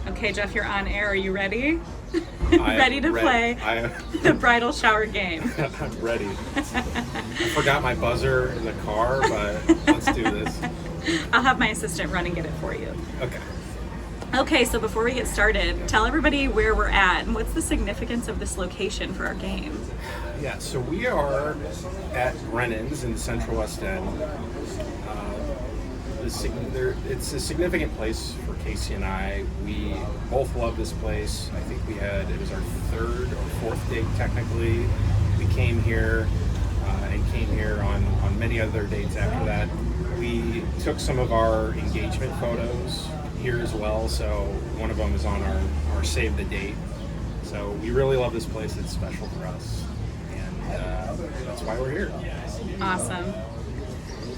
Okay, Geoff, you're on air. Are you ready? Ready to play the bridal shower game. I'm ready. I forgot my buzzer in the car, but let's do this. I'll have my assistant run and get it for you. Okay. Okay, so before we get started, tell everybody where we're at and what's the significance of this location for our game. Yeah, so we are at Brennan's in the Central West End. It's a significant place for Kaci and I. We both love this place. I think it was our third or fourth date technically. We came here and came here on many other dates after that. We took some of our engagement photos here as well, so one of them is on our save the date. So we really love this place. It's special for us, and that's why we're here. Awesome.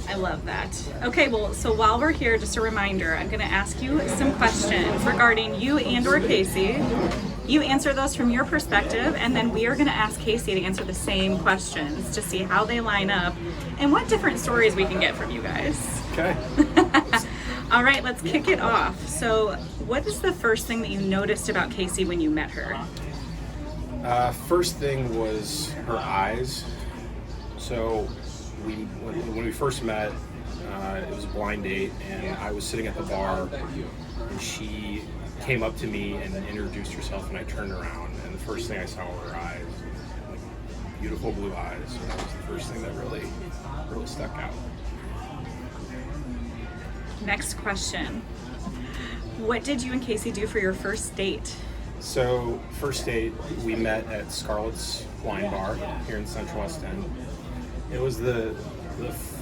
I love that. Okay, well, so while we're here, just a reminder, I'm going to ask you some questions regarding you and or Kaci. You answer those from your perspective, and then we are going to ask Kaci to answer the same questions to see how they line up and what different stories we can get from you guys. Okay. All right, let's kick it off. So what is the first thing that you noticed about Kaci when you met her? First thing was her eyes. So when we first met, it was a blind date, and I was sitting at the bar, and she came up to me and introduced herself, and I turned around, and the first thing I saw were her eyes, like beautiful blue eyes. So that was the first thing that really stuck out. Next question. What did you and Kaci do for your first date? So first date, we met at Scarlett's Wine Bar here in Central West End. It was the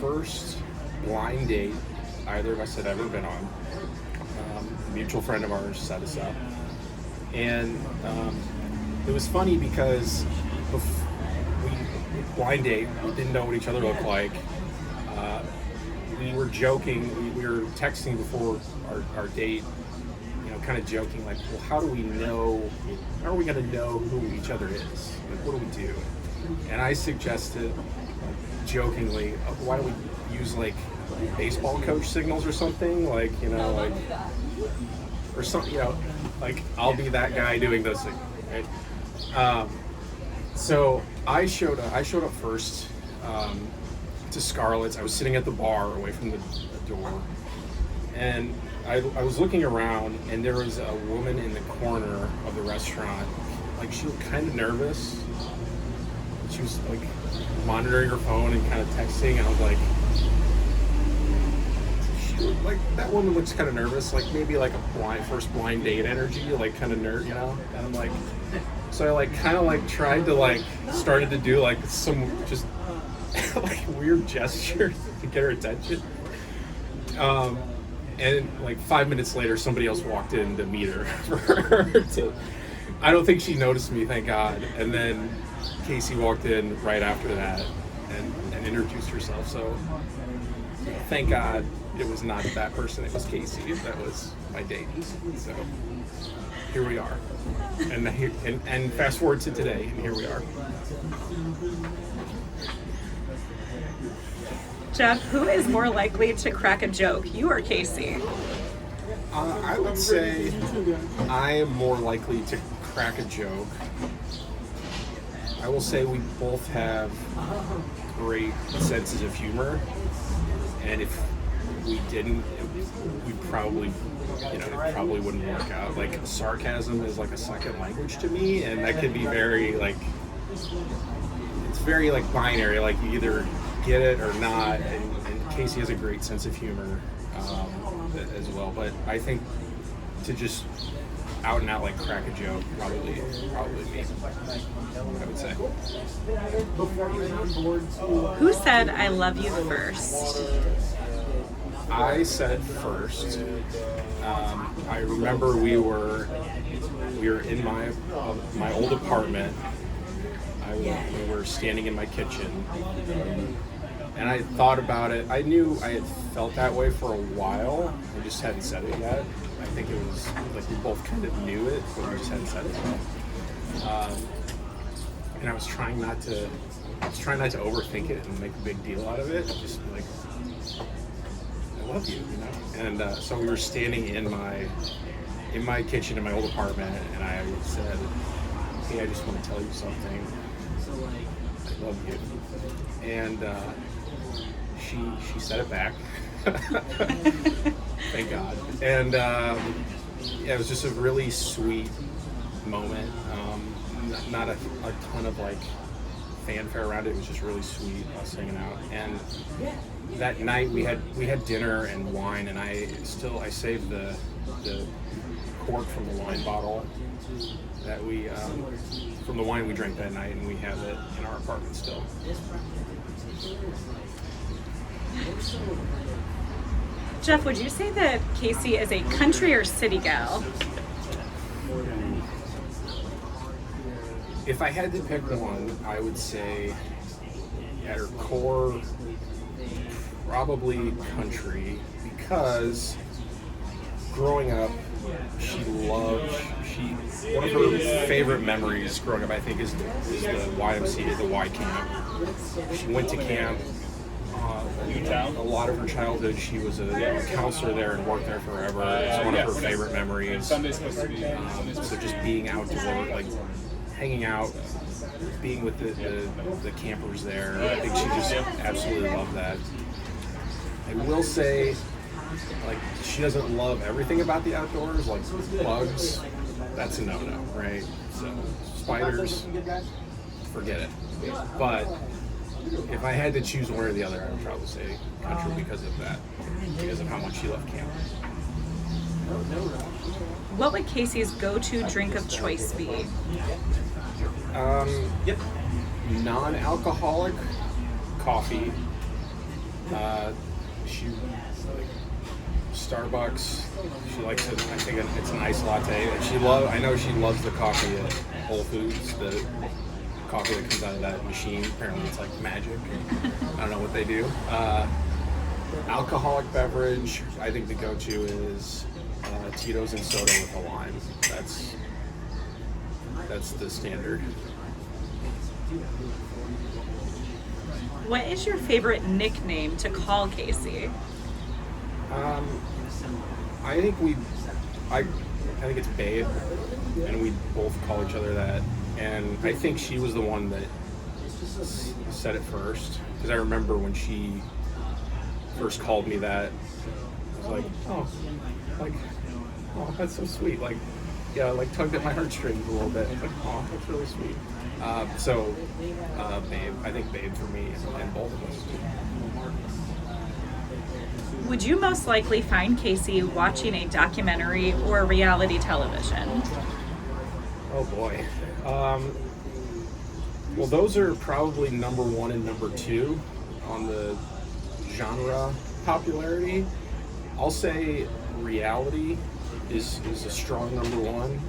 first blind date either of us had ever been on. A mutual friend of ours set us up. And it was funny because blind date, we didn't know what each other looked like. We were joking, we were texting before our date, kind of joking, like, well, how are we going to know who each other is? Like, what do we do? And I suggested, jokingly, why don't we use like baseball coach signals or something, or something, like I'll be that guy doing those things, right? So I showed up first to Scarlett's. I was sitting at the bar away from the door, and I was looking around, and there was a woman in the corner of the restaurant. Like, she looked kind of nervous. She was like monitoring her phone and kind of texting, and I was like, that woman looks kind of nervous, like maybe like a first blind date energy, like kind of nerd, And I'm like, so I tried to started to do some just weird gesture to get her attention. And 5 minutes later, somebody else walked in to meet her. I don't think she noticed me, thank God. And then Kaci walked in right after that and introduced herself. So thank God it was not that person, it was Kaci. That was my date. So here we are. And fast forward to today, and here we are. Geoff, who is more likely to crack a joke, you or Kaci? I would say I am more likely to crack a joke. I will say we both have great senses of humor, and if we didn't, we probably, it probably wouldn't work out. Like, sarcasm is like a second language to me, and that can be very it's very binary. Like, you either get it or not, and Kaci has a great sense of humor as well. But I think to just out and out crack a joke, probably me, I would say. Who said "I love you" first? I said first. I remember we were in my old apartment. We were standing in my kitchen, and I thought about it. I knew I had felt that way for a while. I just hadn't said it yet. I think it was we both kind of knew it, but we just hadn't said it yet. And I was trying not to overthink it and make a big deal out of it. Just I love you, And so we were standing in my in my kitchen in my old apartment, and I said, "Hey, I just want to tell you something. I love you." And she said it back. Thank God. And yeah, it was just a really sweet moment. Not a ton of like fanfare around it. It was just really sweet, us hanging out. And that night we had dinner and wine, and I saved the cork from the wine bottle that we from the wine we drank that night, and we have it in our apartment still. Geoff, would you say that Kaci is a country or city gal? If I had to pick one, I would say at her core, probably country, because growing up, one of her favorite memories growing up, I think, is the YMCA, the Y camp. She went to camp. A lot of her childhood, she was a counselor there and worked there forever. It's one of her favorite memories. So just being outdoor, like hanging out, being with the campers there, I think she just absolutely loved that. I will say, like, she doesn't love everything about the outdoors, like bugs. That's a no-no, right? So spiders, forget it. But if I had to choose one or the other, I would probably say country because of that, because of how much she loved camp. What would Kaci's go-to drink of choice be? Non-alcoholic coffee. She Starbucks. She likes it. I think it's an iced latte. And I know she loves the coffee at Whole Foods. The coffee that comes out of that machine. Apparently, it's like magic. I don't know what they do. Alcoholic beverage. I think the go-to is Tito's and soda with a lime. That's the standard. What is your favorite nickname to call Kaci? I think it's Babe, and we both call each other that. And I think she was the one that said it first, because I remember when she first called me that, I was like, oh, that's so sweet. Like, yeah, like tugged at my heartstrings a little bit. Like, oh, that's really sweet. Babe, I think Babe for me, and both of us. Would you most likely find Kaci watching a documentary or reality television? Oh boy. Well, those are probably number one and number two on the genre popularity. I'll say reality is a strong number one,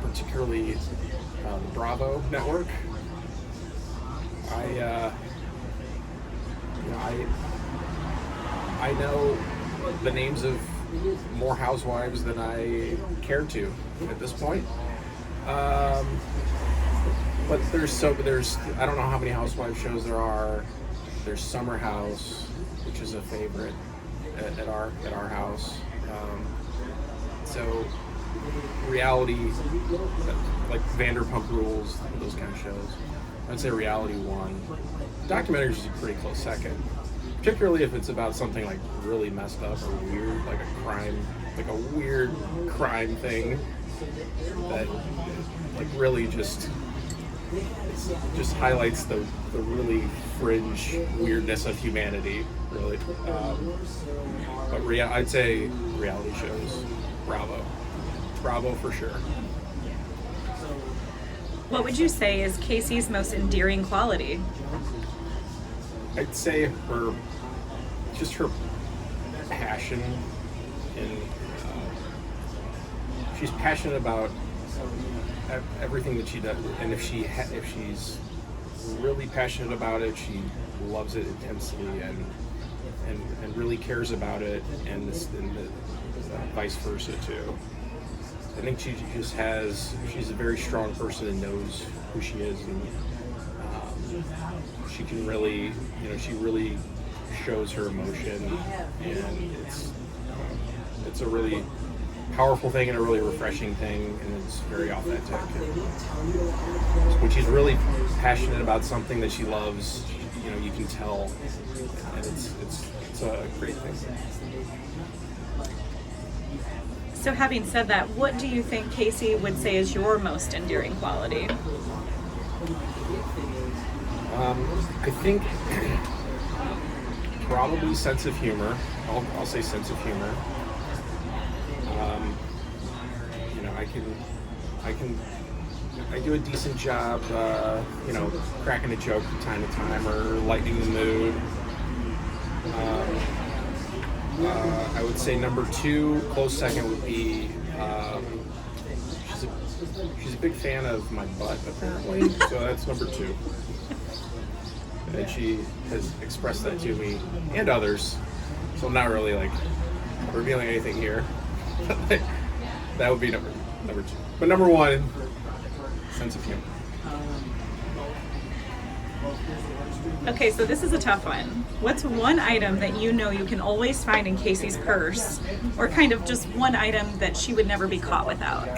particularly the Bravo network. I know the names of more housewives than I care to at this point. But there's I don't know how many housewife shows there are. There's Summer House, which is a favorite at our house. So reality, like Vanderpump Rules, those kind of shows. I'd say reality one. Documentaries is a pretty close second, particularly if it's about something like really messed up or weird, like a weird crime thing that like really just highlights the really fringe weirdness of humanity, really. But I'd say reality shows, Bravo for sure. What would you say is Kaci's most endearing quality? I'd say her passion, and she's passionate about everything that she does, and if she's really passionate about it, she loves it intensely and really cares about it, and vice versa too. I think she's a very strong person and knows who she is, and she can really, she really shows her emotion, and it's a really powerful thing and a really refreshing thing, and it's very authentic. When she's really passionate about something that she loves, you know, you can tell, and it's a great thing. So having said that, what do you think Kaci would say is your most endearing quality? I think probably sense of humor. I'll say sense of humor. You know, I do a decent job, you know, cracking a joke from time to time or lightening the mood. I would say number 2, close second would be, she's a big fan of my butt, apparently, so that's number 2. And she has expressed that to me and others, so I'm not really like revealing anything here. That would be number 2. But number 1, sense of humor. Okay, so this is a tough one. What's one item that you know you can always find in Kaci's purse, or kind of just one item that she would never be caught without?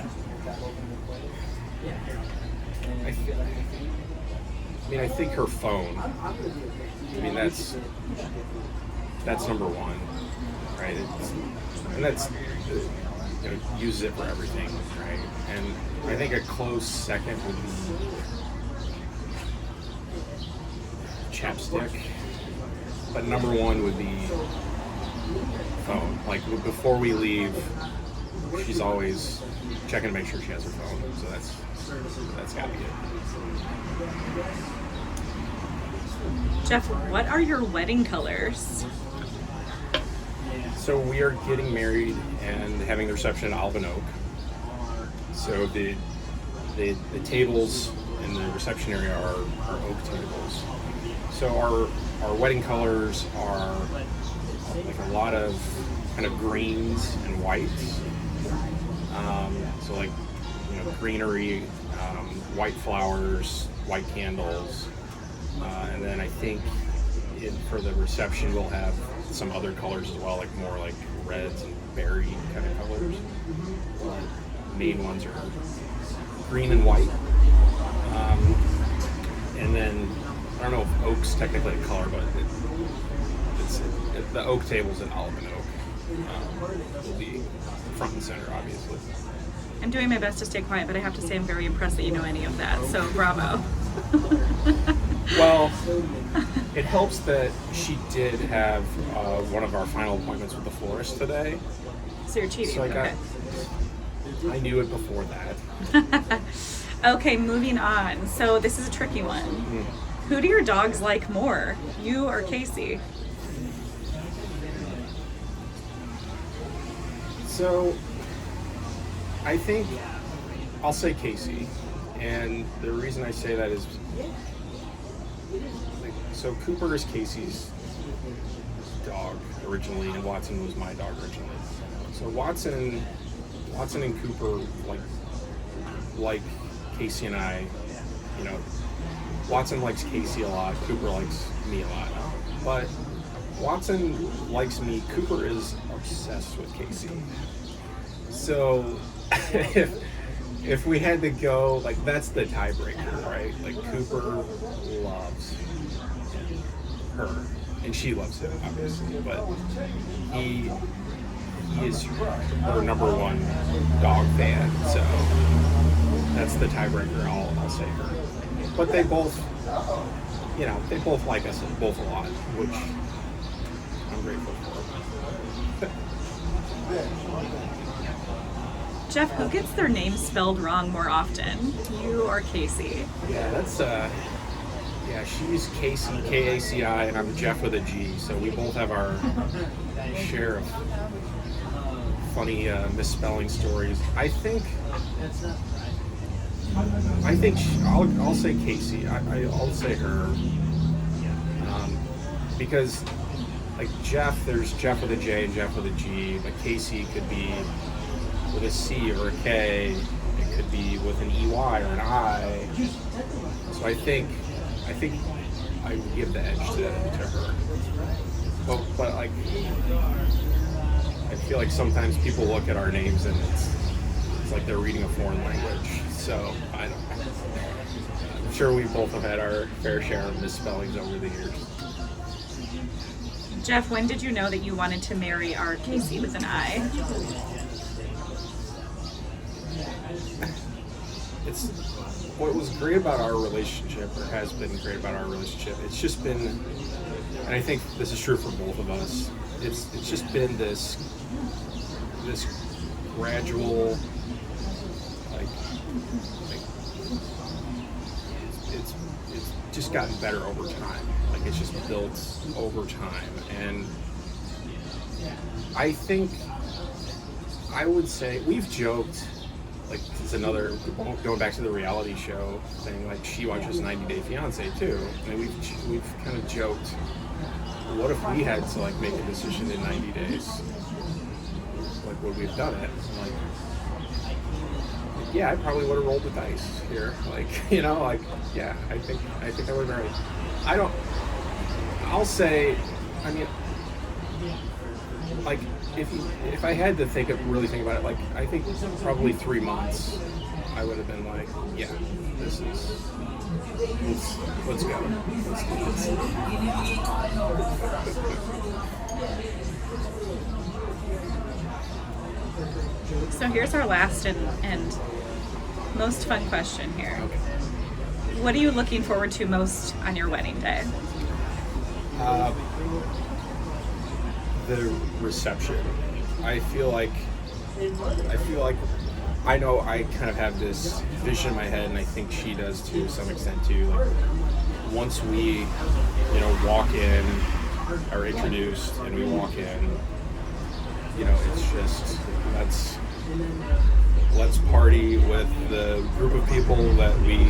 I think her phone. I mean, that's number 1, right? And that's, you know, uses it for everything, right? And I think a close second would be chapstick, but number 1 would be phone. Like before we leave, she's always checking to make sure she has her phone. So that's gotta be it. Geoff, what are your wedding colors? So we are getting married and having the reception at Alvin Oak. So the tables in the reception area are oak tables. So our wedding colors are like a lot of kind of greens and whites. So like, you know, greenery, white flowers, white candles, and then I think for the reception we'll have some other colors as well, like more like reds and berry kind of colors. The main ones are green and white, and then I don't know if oak's technically a color, but the oak tables in Alvin Oak will be front and center, obviously. I'm doing my best to stay quiet, but I have to say I'm very impressed that you know any of that, so bravo. Well, it helps that she did have one of our final appointments with the florist today. So you're cheating, So okay. I knew it before that. Okay, moving on. So this is a tricky one. Who do your dogs like more, you or Kaci? So I think I'll say Kaci, and the reason I say that is, so Cooper is Casey's dog originally, and Watson was my dog originally. So Watson and Cooper like Kaci and I, you know, Watson likes Kaci a lot, Cooper likes me a lot. But Watson likes me, Cooper is obsessed with Kaci. So if we had to go, like, that's the tiebreaker, right? Like, Cooper loves her, and she loves him, obviously, but he is her number 1 dog fan, so that's the tiebreaker. I'll say her. But they both, you know, they both like us both a lot, which I'm grateful for. Geoff, who gets their name spelled wrong more often, you or Kaci? Yeah, that's she's Kaci, K-A-C-I, and I'm Geoff with a G, so we both have our share of funny misspelling stories. I think I'll say Kaci. I'll say her, because like Geoff, there's Geoff with a J and Geoff with a G, but Kaci could be with a C or a K. It could be with an EY or an I. So I think I would give the edge to her. But like, I feel like sometimes people look at our names and it's like they're reading a foreign language. So I'm sure we both have had our fair share of misspellings over the years. Geoff, when did you know that you wanted to marry our Kaci with an I? It's what was great about our relationship, or has been great about our relationship. It's just been, and I think this is true for both of us. It's just been this gradual, like it's just gotten better over time. Like it's just built over time, and I think I would say we've joked. Like it's another going back to the reality show thing. Like she watches 90 Day Fiance too, and we've kind of joked, what if we had to like make a decision in 90 days? Like would we have done it? Like yeah, I probably would have rolled the dice here. Like like yeah, I think I would have married. I'll say, I mean, like if I had to really think about it, like I think probably 3 months, I would have been like, yeah, let's go. Let's do this. So here's our last and most fun question here. Okay. What are you looking forward to most on your wedding day? The reception. I feel like I know I kind of have this vision in my head, and I think she does to some extent too. Like once we, walk in, are introduced, and we walk in, it's just let's party with the group of people that we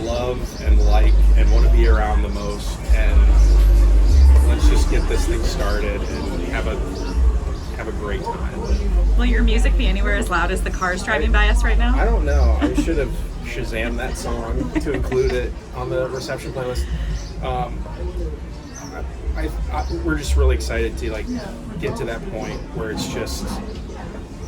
love and like and want to be around the most, and let's just get this thing started and have a great time. Will your music be anywhere as loud as the cars driving by us right now? I don't know. I should have Shazammed that song to include it on the reception playlist. We're just really excited to get to that point where it's just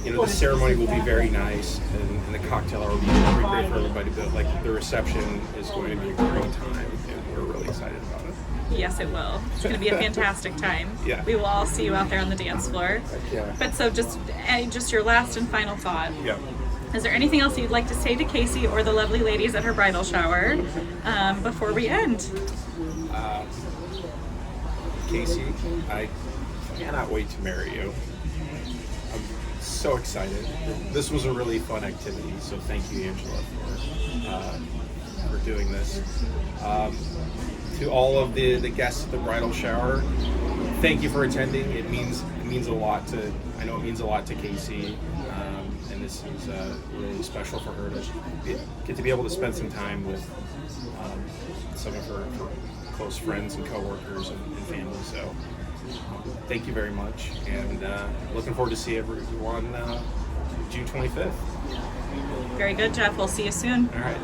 the ceremony will be very nice and the cocktail hour will be really great for everybody, but the reception is going to be a great time, and we're really excited about it. Yes, it will. It's going to be a fantastic time. Yeah. We will all see you out there on the dance floor. Yeah. But so just your last and final thought. Yeah. Is there anything else you'd like to say to Kaci or the lovely ladies at her bridal shower before we end? Kaci, I cannot wait to marry you. I'm so excited. This was a really fun activity, so thank you, Angela, for doing this. To all of the guests at the bridal shower, thank you for attending. It means a lot to Kaci, and this is really special for her to get to be able to spend some time with some of her close friends and coworkers and family. So thank you very much, and looking forward to see everyone June 25th. Very good, Geoff. We'll see you soon. All right.